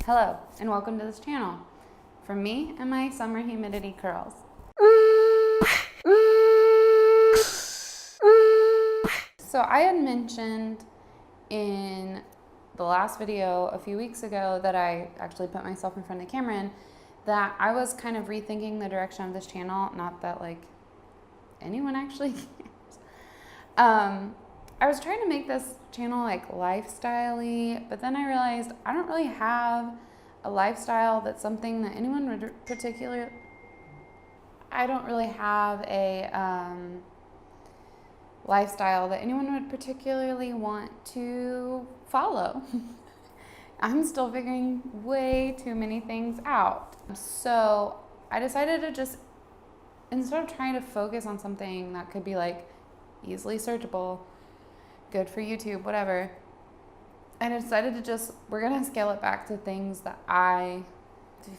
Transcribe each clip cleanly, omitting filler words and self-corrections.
Hello, and welcome to this channel. From me and my summer humidity curls. So I had mentioned in the last video a few weeks ago that I actually put myself in front of the camera in, that I was kind of rethinking the direction of this channel. Not that like anyone actually cares. I was trying to make this channel like lifestyle-y, but then I realized I don't really have a lifestyle that's something that anyone would I don't really have a lifestyle that anyone would particularly want to follow. I'm still figuring way too many things out. So I decided to just, instead of trying to focus on something that could be like easily searchable, good for YouTube, whatever, I decided to we're gonna scale it back to things that I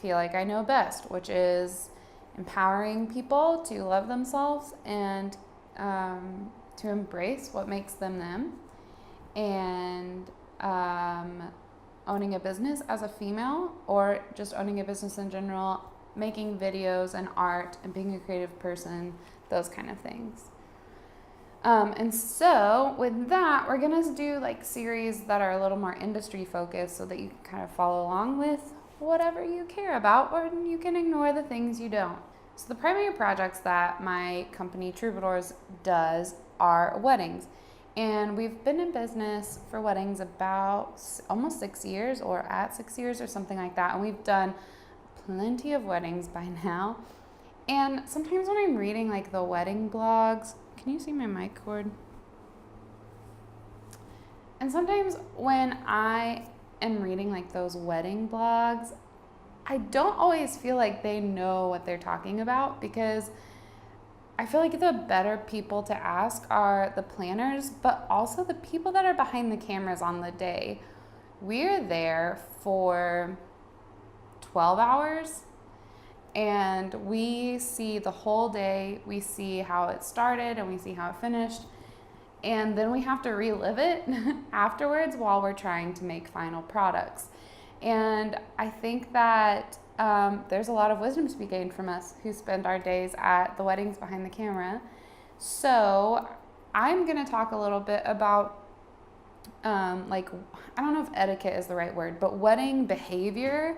feel like I know best, which is empowering people to love themselves and to embrace what makes them them, and owning a business as a female, or just owning a business in general, making videos and art and being a creative person, those kind of things. And so with that, we're going to do like series that are a little more industry focused so that you can kind of follow along with whatever you care about, or you can ignore the things you don't. So the primary projects that my company TRUEBADOURS does are weddings. And we've been in business for weddings about almost 6 years, or at 6 years or something like that. And we've done plenty of weddings by now. And sometimes when I'm reading like the wedding blogs, can you see my mic cord? And sometimes when I am reading like those wedding blogs, I don't always feel like they know what they're talking about, because I feel like the better people to ask are the planners, but also the people that are behind the cameras on the day. We're there for 12 hours. And we see the whole day, we see how it started and we see how it finished. And then we have to relive it afterwards while we're trying to make final products. And I think that there's a lot of wisdom to be gained from us who spend our days at the weddings behind the camera. So I'm gonna talk a little bit about I don't know if etiquette is the right word, but wedding behavior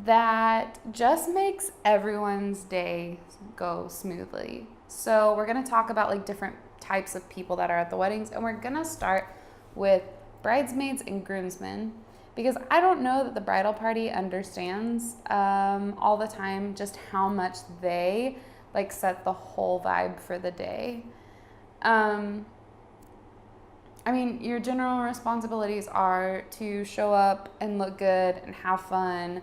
that just makes everyone's day go smoothly. So we're going to talk about like different types of people that are at the weddings, and we're going to start with bridesmaids and groomsmen, because I don't know that the bridal party understands all the time just how much they like set the whole vibe for the day. I mean, your general responsibilities are to show up and look good and have fun.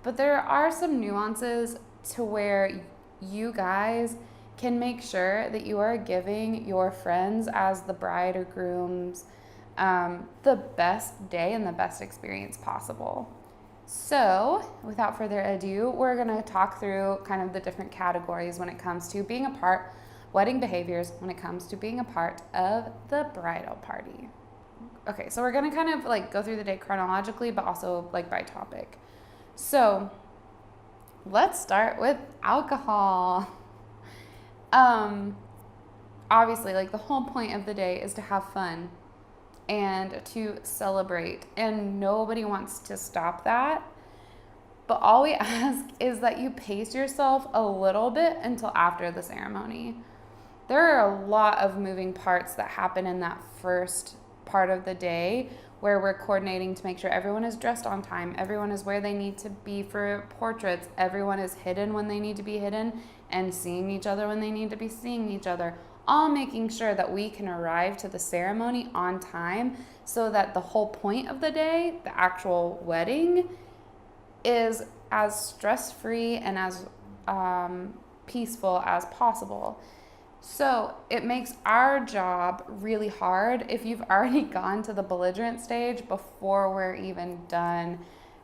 But there are some nuances to where you guys can make sure that you are giving your friends as the bride or grooms the best day and the best experience possible. So without further ado, we're going to talk through kind of the different categories when it comes to being a part, wedding behaviors when it comes to being a part of the bridal party. Okay, so we're going to kind of like go through the day chronologically, but also like by topic. So let's start with alcohol. Obviously, like the whole point of the day is to have fun and to celebrate, and nobody wants to stop that. But all we ask is that you pace yourself a little bit until after the ceremony. There are a lot of moving parts that happen in that first part of the day, where we're coordinating to make sure everyone is dressed on time, everyone is where they need to be for portraits, everyone is hidden when they need to be hidden, and seeing each other when they need to be seeing each other, all making sure that we can arrive to the ceremony on time, so that the whole point of the day, the actual wedding, is as stress-free and as peaceful as possible. So it makes our job really hard if you've already gone to the belligerent stage before we're even done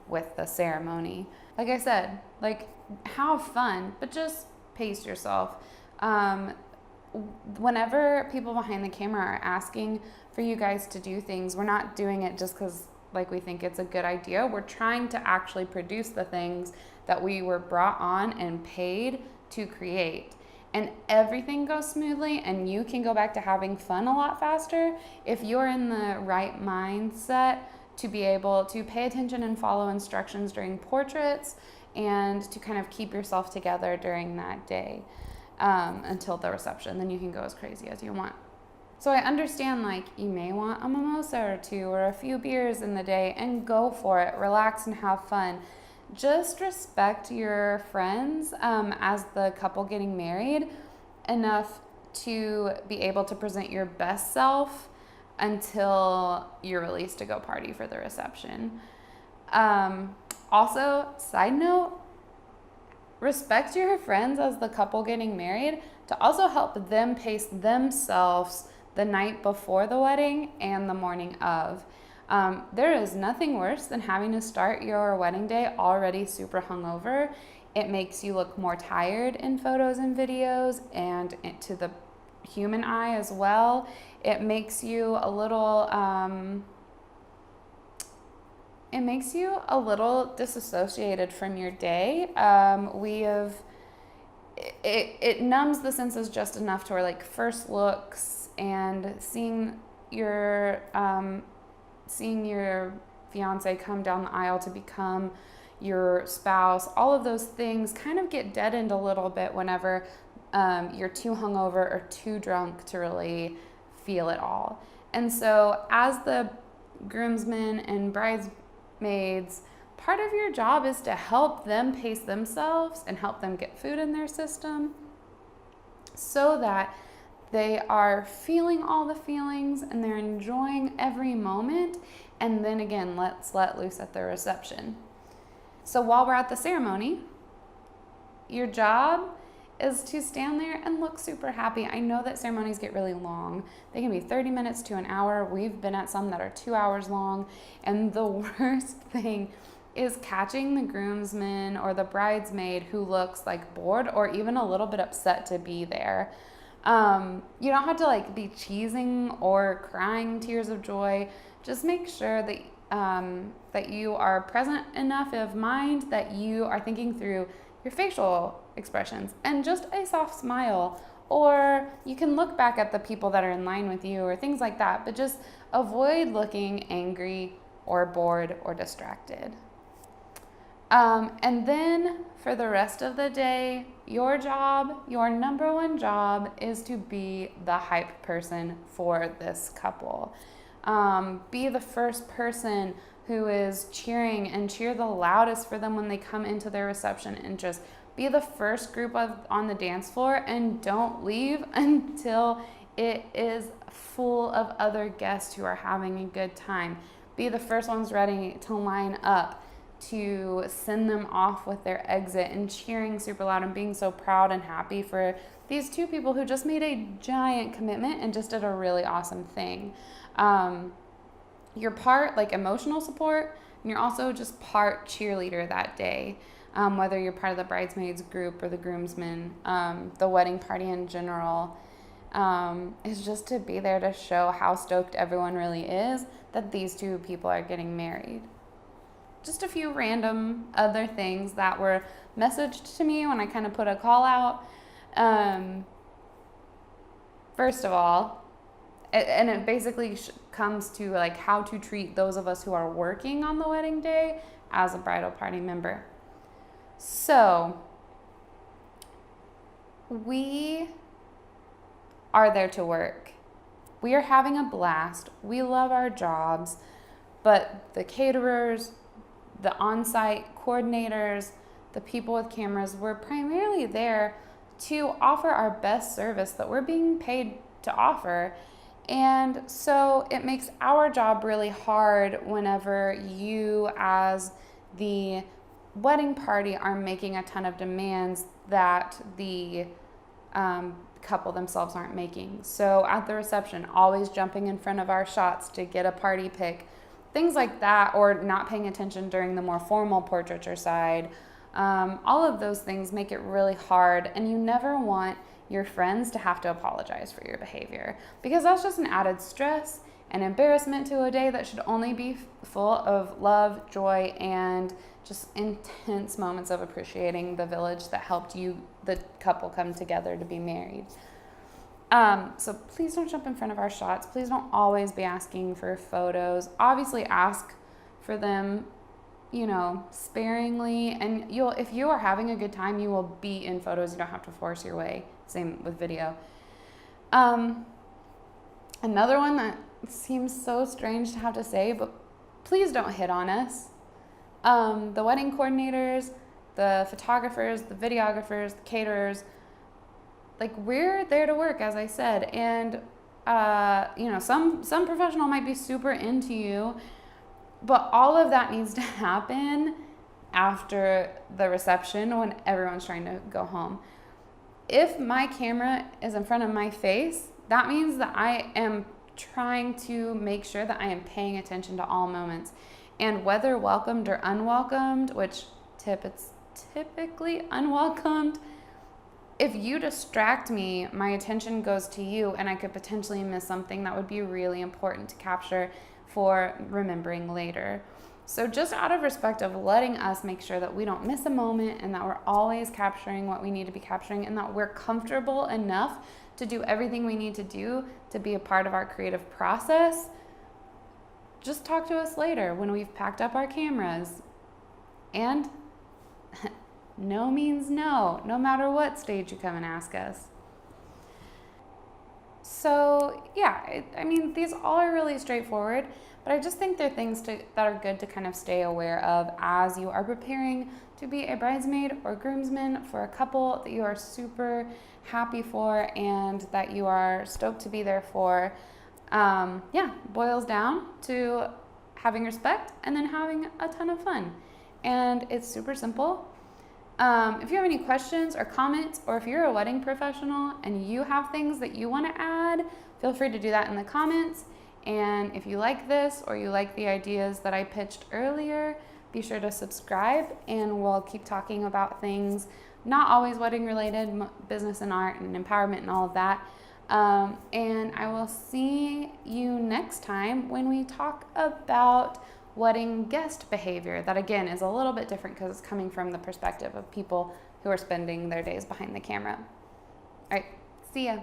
with the ceremony. Like I said, like have fun, but just pace yourself. Whenever people behind the camera are asking for you guys to do things, we're not doing it just because like we think it's a good idea. We're trying to actually produce the things that we were brought on and paid to create. And everything goes smoothly, and you can go back to having fun a lot faster if you're in the right mindset to be able to pay attention and follow instructions during portraits, and to kind of keep yourself together during that day until the reception. Then you can go as crazy as you want. So I understand, like, you may want a mimosa or two or a few beers in the day, and go for it. Relax and have fun. Just respect your friends as the couple getting married enough to be able to present your best self until you're released to go party for the reception. Also, side note, respect your friends as the couple getting married to also help them pace themselves the night before the wedding and the morning of. There is nothing worse than having to start your wedding day already super hungover. It makes you look more tired in photos and videos, and to the human eye as well. It makes you a little disassociated from your day. It numbs the senses just enough to where, like, first looks and seeing your fiance come down the aisle to become your spouse, all of those things kind of get deadened a little bit whenever you're too hungover or too drunk to really feel it all. And so as the groomsmen and bridesmaids, part of your job is to help them pace themselves and help them get food in their system so that they are feeling all the feelings and they're enjoying every moment. And then again, let's let loose at the reception. So while we're at the ceremony, your job is to stand there and look super happy. I know that ceremonies get really long. They can be 30 minutes to an hour. We've been at some that are 2 hours long. And the worst thing is catching the groomsman or the bridesmaid who looks like bored or even a little bit upset to be there. You don't have to, like, be cheesing or crying tears of joy. Just make sure that that you are present enough of mind that you are thinking through your facial expressions and just a soft smile, or you can look back at the people that are in line with you or things like that, but just avoid looking angry or bored or distracted. And then for the rest of the day, your job, your number one job, is to be the hype person for this couple. Be the first person who is cheering, and cheer the loudest for them when they come into their reception, and just be the first group on the dance floor, and don't leave until it is full of other guests who are having a good time. Be the first ones ready to line up to send them off with their exit, and cheering super loud and being so proud and happy for these two people who just made a giant commitment and just did a really awesome thing. You're part, like, emotional support, and you're also just part cheerleader that day, whether you're part of the bridesmaids group or the groomsmen. The wedding party in general is just to be there to show how stoked everyone really is that these two people are getting married. Just a few random other things that were messaged to me when I kind of put a call out. First of all, and it basically comes to, like, how to treat those of us who are working on the wedding day as a bridal party member. So we are there to work. We are having a blast. We love our jobs, but the caterers, the on-site coordinators, the people with cameras, we're primarily there to offer our best service that we're being paid to offer. And so it makes our job really hard whenever you, as the wedding party, are making a ton of demands that the couple themselves aren't making. So at the reception, always jumping in front of our shots to get a party pic, things like that, or not paying attention during the more formal portraiture side. All of those things make it really hard, and you never want your friends to have to apologize for your behavior, because that's just an added stress, and embarrassment to a day that should only be full of love, joy, and just intense moments of appreciating the village that helped you, the couple, come together to be married. So please don't jump in front of our shots. Please don't always be asking for photos. Obviously ask for them, sparingly. And if you are having a good time, you will be in photos. You don't have to force your way. Same with video. Another one that seems so strange to have to say, but please don't hit on us. The wedding coordinators, the photographers, the videographers, the caterers, we're there to work, as I said, and some professional might be super into you, but all of that needs to happen after the reception when everyone's trying to go home. If my camera is in front of my face, that means that I am trying to make sure that I am paying attention to all moments, and whether welcomed or unwelcomed, which it's typically unwelcomed. If you distract me, my attention goes to you, and I could potentially miss something that would be really important to capture for remembering later. So just out of respect of letting us make sure that we don't miss a moment, and that we're always capturing what we need to be capturing, and that we're comfortable enough to do everything we need to do to be a part of our creative process, just talk to us later when we've packed up our cameras. And no means no, no matter what stage you come and ask us. So yeah, these all are really straightforward, but I just think they're things that are good to kind of stay aware of as you are preparing to be a bridesmaid or groomsman for a couple that you are super happy for and that you are stoked to be there for. Boils down to having respect and then having a ton of fun. And it's super simple. If you have any questions or comments, or if you're a wedding professional and you have things that you want to add, feel free to do that in the comments. And if you like this or you like the ideas that I pitched earlier, be sure to subscribe, and we'll keep talking about things not always wedding related, business and art and empowerment and all of that. And I will see you next time when we talk about wedding guest behavior. That again is a little bit different because it's coming from the perspective of people who are spending their days behind the camera. All right, see ya.